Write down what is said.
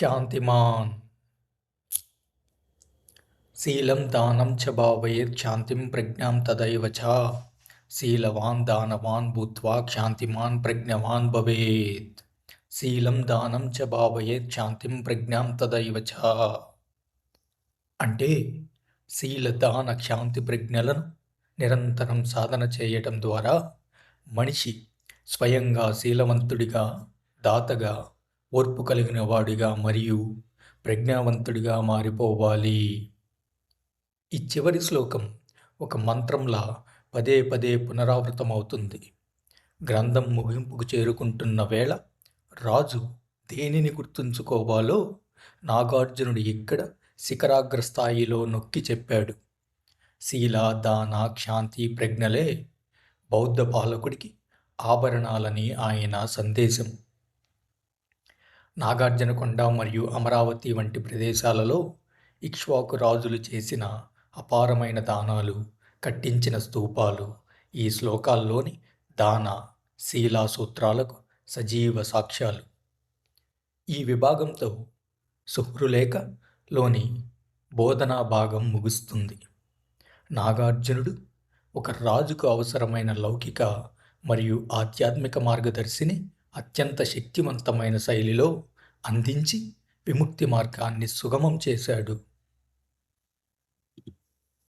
శాంతిమాన్. శీలం దానం చ భావయేత్ శాంతిం ప్రజ్ఞాం తదైవ చ. శీలవాన్ దానవాన్ భూత్వా శాంతిమాన్ ప్రజ్ఞవాన్ భవేత్. శీలం దానం చ భావయేత్ శాంతిం ప్రజ్ఞాం తదైవ చ. అంటే శీల దాన శాంతి ప్రజ్ఞలను నిరంతరం సాధన చేయటం ద్వారా మనిషి స్వయంగా శీలవంతుడిగా, దాతగా, ఓర్పు కలిగిన వాడిగా మరియు ప్రజ్ఞావంతుడిగా మారిపోవాలి. ఈ చివరి శ్లోకం ఒక మంత్రంలా పదే పదే పునరావృతమవుతుంది. గ్రంథం ముగింపుకు చేరుకుంటున్న వేళ రాజు దేనిని గుర్తుంచుకోవాలో నాగార్జునుడు ఇక్కడ శిఖరాగ్రస్థాయిలో నొక్కి చెప్పాడు. శీల, దాన, క్షాంతి ప్రజ్ఞలే బౌద్ధ పాలకుడికి ఆభరణాలని ఆయన సందేశం. నాగార్జునకొండ మరియు అమరావతి వంటి ప్రదేశాలలో ఇక్ష్వాకు రాజులు చేసిన అపారమైన దానాలు, కట్టించిన స్తూపాలు ఈ శ్లోకాల్లోని దాన, శీలా సూత్రాలకు సజీవ సాక్ష్యాలు. ఈ విభాగంతో సుహృలేఖలోని బోధనా భాగం ముగుస్తుంది. నాగార్జునుడు ఒక రాజుకు అవసరమైన లౌకిక మరియు ఆధ్యాత్మిక మార్గదర్శిని అత్యంత శక్తివంతమైన శైలిలో అందించి విముక్తి మార్గాన్ని సుగమం చేశాడు.